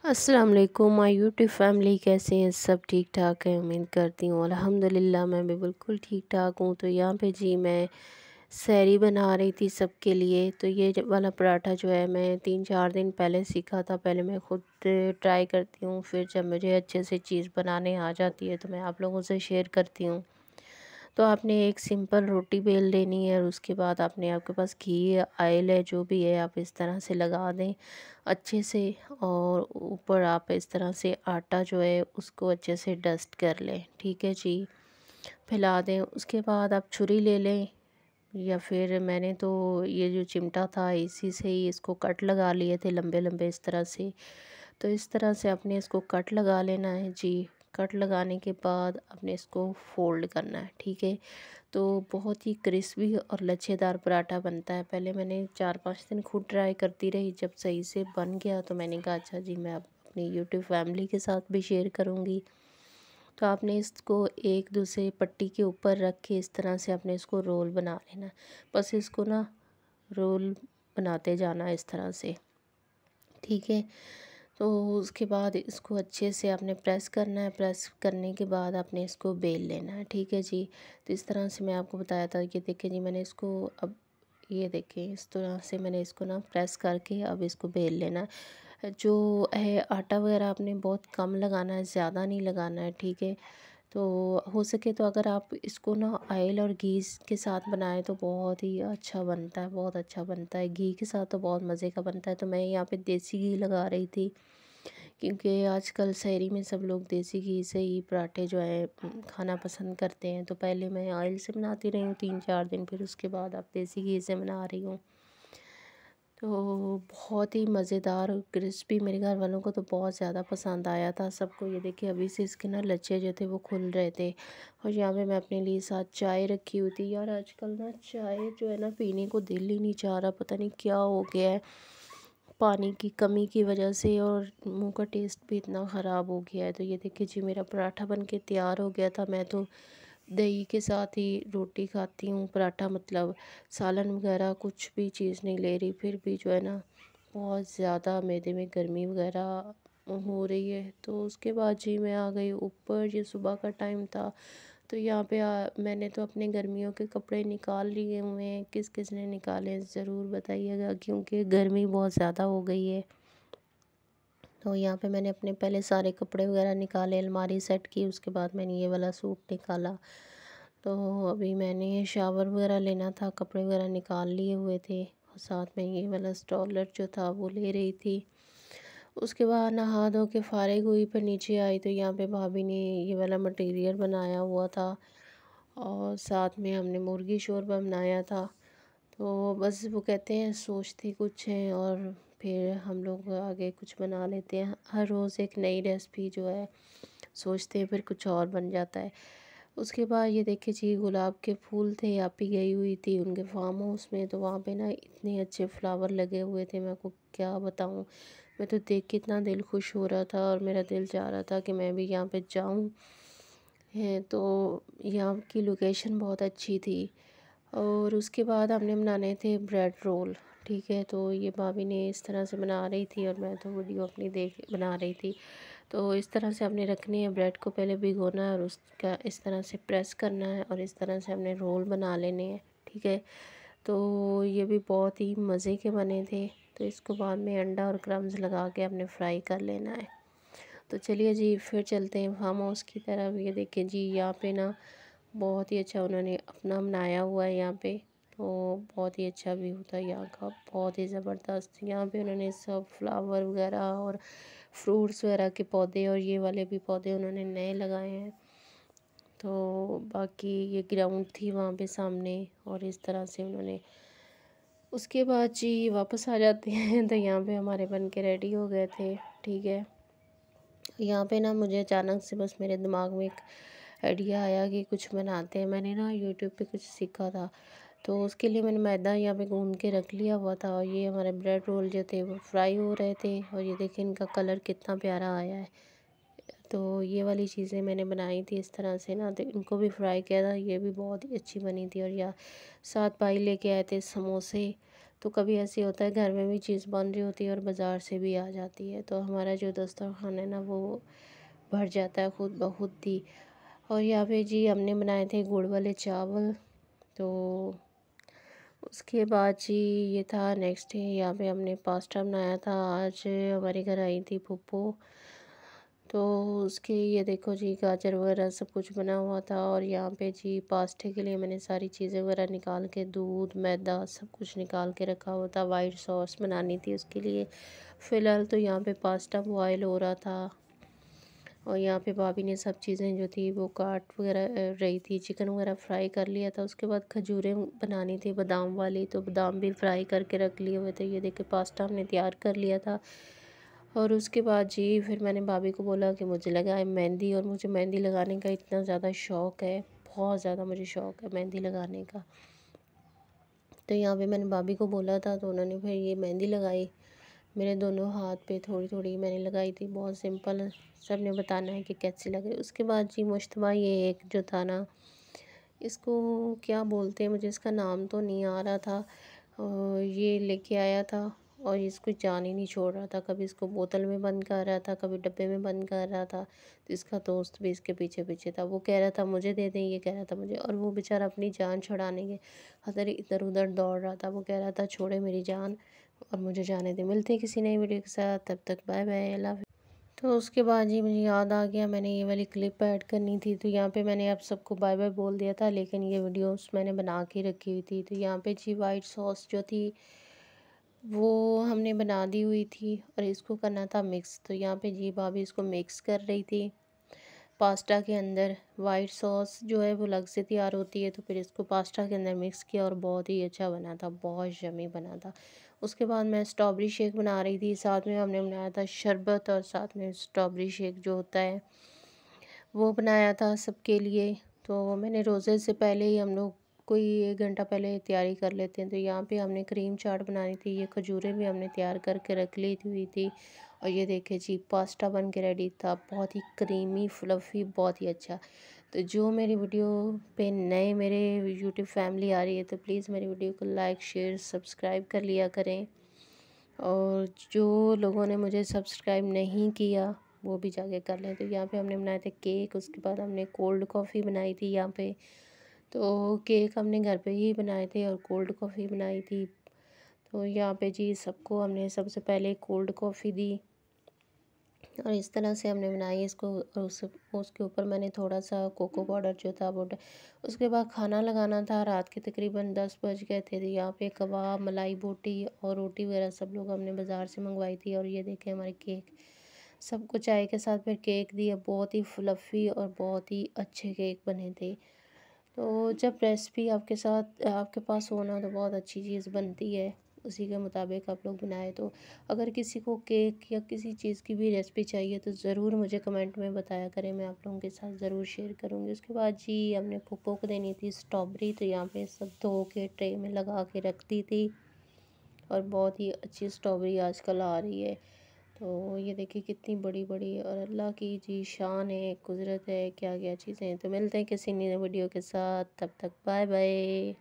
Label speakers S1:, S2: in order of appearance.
S1: अस्सलाम वालेकुम my YouTube family, कैसे हैं सब? ठीक ठाक है, उम्मीद करती हूँ। अल्हम्दुलिल्लाह मैं भी बिल्कुल ठीक ठाक हूँ। तो यहाँ पे जी मैं सहरी बना रही थी सबके लिए। तो ये वाला पराठा जो है मैं 3-4 दिन पहले सीखा था। पहले मैं ख़ुद ट्राई करती हूँ, फिर जब मुझे अच्छे से चीज़ बनाने आ जाती है तो मैं आप लोगों से शेयर करती हूँ। तो आपने एक सिंपल रोटी बेल लेनी है और उसके बाद आपके पास घी ऑयल है जो भी है, आप इस तरह से लगा दें अच्छे से। और ऊपर आप इस तरह से आटा जो है उसको अच्छे से डस्ट कर लें, ठीक है जी। फैला दें। उसके बाद आप छुरी ले लें, या फिर मैंने तो ये जो चिमटा था इसी से ही इसको कट लगा लिए थे लंबे लंबे इस तरह से। तो इस तरह से आपने इसको कट लगा लेना है जी। कट लगाने के बाद आपने इसको फोल्ड करना है, ठीक है। तो बहुत ही क्रिस्पी और लच्छेदार पराठा बनता है। पहले मैंने 4-5 दिन खुद ट्राई करती रही, जब सही से बन गया तो मैंने कहा अच्छा जी मैं अब अपनी यूट्यूब फैमिली के साथ भी शेयर करूँगी। तो आपने इसको एक दूसरे पट्टी के ऊपर रख के इस तरह से आपने इसको रोल बना लेना है। बस इसको ना रोल बनाते जाना इस तरह से, ठीक है। तो उसके बाद इसको अच्छे से आपने प्रेस करना है। प्रेस करने के बाद आपने इसको बेल लेना है, ठीक है जी। तो इस तरह से मैं आपको बताया था कि देखिए जी मैंने इसको अब ये देखें इस तरह से मैंने इसको ना प्रेस करके अब इसको बेल लेना है। जो है आटा वगैरह आपने बहुत कम लगाना है, ज़्यादा नहीं लगाना है, ठीक है। तो हो सके तो अगर आप इसको ना ऑयल और घी के साथ बनाएं तो बहुत ही अच्छा बनता है, बहुत अच्छा बनता है। घी के साथ तो बहुत मज़े का बनता है। तो मैं यहाँ पे देसी घी लगा रही थी, क्योंकि आजकल शहरी में सब लोग देसी घी से ही पराठे जो है खाना पसंद करते हैं। तो पहले मैं ऑयल से बनाती रही हूँ 3-4 दिन, फिर उसके बाद अब देसी घी से बना रही हूँ। तो बहुत ही मज़ेदार और क्रिस्पी, मेरे घर वालों को तो बहुत ज़्यादा पसंद आया था सबको। ये देखिए अभी से इसके ना लच्छे जो थे वो खुल रहे थे। और यहाँ पे मैं अपने लिए साथ चाय रखी हुई थी। यार आजकल ना चाय जो है ना पीने को दिल ही नहीं चाह रहा, पता नहीं क्या हो गया है पानी की कमी की वजह से, और मुंह का टेस्ट भी इतना ख़राब हो गया है। तो ये देखिए जी मेरा पराठा बन के तैयार हो गया था। मैं तो दही के साथ ही रोटी खाती हूँ, पराठा मतलब सालन वगैरह कुछ भी चीज़ नहीं ले रही। फिर भी जो है ना बहुत ज़्यादा मैदे में गर्मी वगैरह हो रही है। तो उसके बाद जी मैं आ गई ऊपर। ये सुबह का टाइम था। तो यहाँ पे मैंने तो अपने गर्मियों के कपड़े निकाल लिए हुए हैं। किस किस ने निकाले हैं ज़रूर बताइएगा, क्योंकि गर्मी बहुत ज़्यादा हो गई है। तो यहाँ पे मैंने अपने पहले सारे कपड़े वगैरह निकाले, अलमारी सेट की। उसके बाद मैंने ये वाला सूट निकाला। तो अभी मैंने शावर वगैरह लेना था, कपड़े वगैरह निकाल लिए हुए थे, और साथ में ये वाला स्टॉलर जो था वो ले रही थी। उसके बाद नहा धो के फारिग हुई, पर नीचे आई तो यहाँ पे भाभी ने ये वाला मटेरियल बनाया हुआ था, और साथ में हमने मुर्गी शोरबा बनाया था। तो बस वो कहते हैं सोचते कुछ हैं और फिर हम लोग आगे कुछ बना लेते हैं। हर रोज़ एक नई रेसिपी जो है सोचते हैं, फिर कुछ और बन जाता है। उसके बाद ये देखिए जी गुलाब के फूल थे। आप ही गई हुई थी उनके फार्म हाउस में, तो वहाँ पे ना इतने अच्छे फ्लावर लगे हुए थे, मैं आपको क्या बताऊँ। मैं तो देख के इतना दिल खुश हो रहा था, और मेरा दिल चाह रहा था कि मैं भी यहाँ पे जाऊँ। है तो यहाँ की लोकेशन बहुत अच्छी थी। और उसके बाद हमने बनाने थे ब्रेड रोल, ठीक है। तो ये भाभी ने इस तरह से बना रही थी, और मैं तो वीडियो अपनी देख बना रही थी। तो इस तरह से हमने रखनी है, ब्रेड को पहले भिगोना है और उसका इस तरह से प्रेस करना है, और इस तरह से हमने रोल बना लेने हैं, ठीक है। तो ये भी बहुत ही मज़े के बने थे। तो इसको बाद में अंडा और क्रम्स लगा के हमने फ्राई कर लेना है। तो चलिए जी फिर चलते हैं फार्म हाउस की तरफ। ये देखिए जी यहाँ पे ना बहुत ही अच्छा उन्होंने अपना बनाया हुआ है यहाँ पे। तो बहुत ही अच्छा व्यू था यहाँ का, बहुत ही ज़बरदस्त। यहाँ पे उन्होंने सब फ्लावर वगैरह और फ्रूट्स वगैरह के पौधे, और ये वाले भी पौधे उन्होंने नए लगाए हैं। तो बाकी ये ग्राउंड थी वहाँ पे सामने, और इस तरह से उन्होंने उसके बाद जी वापस आ जाते हैं। तो यहाँ पे हमारे बन के रेडी हो गए थे, ठीक है। यहाँ पे ना मुझे अचानक से बस मेरे दिमाग में एक आइडिया आया कि कुछ बनाते हैं। मैंने ना यूट्यूब पे कुछ सीखा था, तो उसके लिए मैंने मैदा यहाँ पे गूंद के रख लिया हुआ था, और ये हमारे ब्रेड रोल जो थे वो फ्राई हो रहे थे। और ये देखिए इनका कलर कितना प्यारा आया है। तो ये वाली चीज़ें मैंने बनाई थी इस तरह से ना, तो इनको भी फ्राई किया था, ये भी बहुत ही अच्छी बनी थी। और या साथ भाई लेके आए थे समोसे। तो कभी ऐसे होता है घर में भी चीज़ बन रही होती है और बाज़ार से भी आ जाती है, तो हमारा जो दस्तरखान है ना वो भर जाता है खुद ब खुद ही। और यहाँ पे जी हमने बनाए थे गुड़ वाले चावल। तो उसके बाद जी ये था नेक्स्ट डे, यहाँ पे हमने पास्ता बनाया था। आज हमारे घर आई थी फूफू, तो उसके ये देखो जी गाजर वगैरह सब कुछ बना हुआ था। और यहाँ पे जी पास्ते के लिए मैंने सारी चीज़ें वगैरह निकाल के, दूध मैदा सब कुछ निकाल के रखा हुआ था। वाइट सॉस बनानी थी उसके लिए। फ़िलहाल तो यहाँ पे पास्ता बॉयल हो रहा था और यहाँ पे भाभी ने सब चीज़ें जो थी वो काट वगैरह रही थी। चिकन वगैरह फ्राई कर लिया था। उसके बाद खजूरें बनानी थी बादाम वाली, तो बादाम भी फ्राई करके रख लिए हुए थे। ये देखिए पास्ता हमने तैयार कर लिया था। और उसके बाद जी फिर मैंने भाभी को बोला कि मुझे लगाए मेहंदी, और मुझे मेहंदी लगाने का इतना ज़्यादा शौक़ है, बहुत ज़्यादा मुझे शौक़ है मेहंदी लगाने का। तो यहाँ पे मैंने भाभी को बोला था, तो उन्होंने फिर ये मेहंदी लगाई मेरे दोनों हाथ पे। थोड़ी थोड़ी मैंने लगाई थी, बहुत सिंपल। सब ने बताना है कि कैसी लग रही। उसके बाद जी मुश्तबा ये एक जो था ना, इसको क्या बोलते हैं, मुझे इसका नाम तो नहीं आ रहा था। ये लेके आया था और इसको जान ही नहीं छोड़ रहा था। कभी इसको बोतल में बंद कर रहा था, कभी डब्बे में बंद कर रहा था। तो इसका दोस्त भी इसके पीछे पीछे था। वो कह रहा था मुझे दे दें, ये कह रहा था मुझे, और वो बेचारा अपनी जान छुड़ाने के खातिर इधर उधर दौड़ रहा था। वो कह रहा था छोड़े मेरी जान और मुझे जाने दे। मिलते हैं किसी नई वीडियो के साथ, तब तक बाय बाय, अल्लाह हाफ़िज़। तो उसके बाद जी मुझे याद आ गया, मैंने ये वाली क्लिप ऐड करनी थी। तो यहाँ पे मैंने आप सबको बाय बाय बोल दिया था, लेकिन ये वीडियोस मैंने बना के रखी हुई थी। तो यहाँ पे जी वाइट सॉस जो थी वो हमने बना दी हुई थी और इसको करना था मिक्स। तो यहाँ पे जी भाभी इसको मिक्स कर रही थी पास्ता के अंदर। वाइट सॉस जो है वो अलग से तैयार होती है, तो फिर इसको पास्ता के अंदर मिक्स किया और बहुत ही अच्छा बना था, बहुत यम्मी बना था। उसके बाद मैं स्ट्रॉबेरी शेक बना रही थी, साथ में हमने बनाया था शरबत और साथ में स्ट्रॉबेरी शेक जो होता है वो बनाया था सबके लिए। तो मैंने रोज़े से पहले ही, हम लोग कोई 1 घंटा पहले तैयारी कर लेते हैं। तो यहाँ पे हमने क्रीम चाट बनानी थी, ये खजूरें भी हमने तैयार करके रख ली हुई थी। और ये देखिए जी पास्ता बन के रेडी था, बहुत ही क्रीमी फ्लफ़ी, बहुत ही अच्छा। तो जो मेरी वीडियो पे नए मेरे यूट्यूब फैमिली आ रही है, तो प्लीज़ मेरी वीडियो को लाइक शेयर सब्सक्राइब कर लिया करें। और जो लोगों ने मुझे सब्सक्राइब नहीं किया वो भी जाके कर लें। तो यहाँ पे हमने बनाए थे केक, उसके बाद हमने कोल्ड कॉफ़ी बनाई थी यहाँ पे। तो केक हमने घर पे ही बनाए थे और कोल्ड कॉफ़ी बनाई थी। तो यहाँ पे जी सबको हमने सबसे पहले कोल्ड कॉफ़ी दी और इस तरह से हमने बनाई इसको। और उसके ऊपर मैंने थोड़ा सा कोको पाउडर जो था वो उसके बाद खाना लगाना था। रात के तकरीबन 10 बज गए थे। तो यहाँ पे कबाब, मलाई बोटी और रोटी वगैरह सब लोग हमने बाज़ार से मंगवाई थी। और ये देखें हमारे केक, सबको चाय के साथ फिर केक दिया। बहुत ही फ्लफ़ी और बहुत ही अच्छे केक बने थे। तो जब रेसिपी आपके साथ आपके पास हो ना, तो बहुत अच्छी चीज़ बनती है। उसी के मुताबिक आप लोग बनाएं। तो अगर किसी को केक या किसी चीज़ की भी रेसिपी चाहिए तो ज़रूर मुझे कमेंट में बताया करें, मैं आप लोगों के साथ ज़रूर शेयर करूँगी। उसके बाद जी हमने फूफो को देनी थी स्ट्रॉबेरी। तो यहाँ पे सब धो के ट्रे में लगा के रख दी थी और बहुत ही अच्छी स्ट्रॉबेरी आजकल आ रही है। तो ये देखिए कितनी बड़ी बड़ी, और अल्लाह की जी शान है, कुदरत है, क्या क्या चीज़ें हैं। तो मिलते हैं किसी नई वीडियो के साथ, तब तक बाय बाय।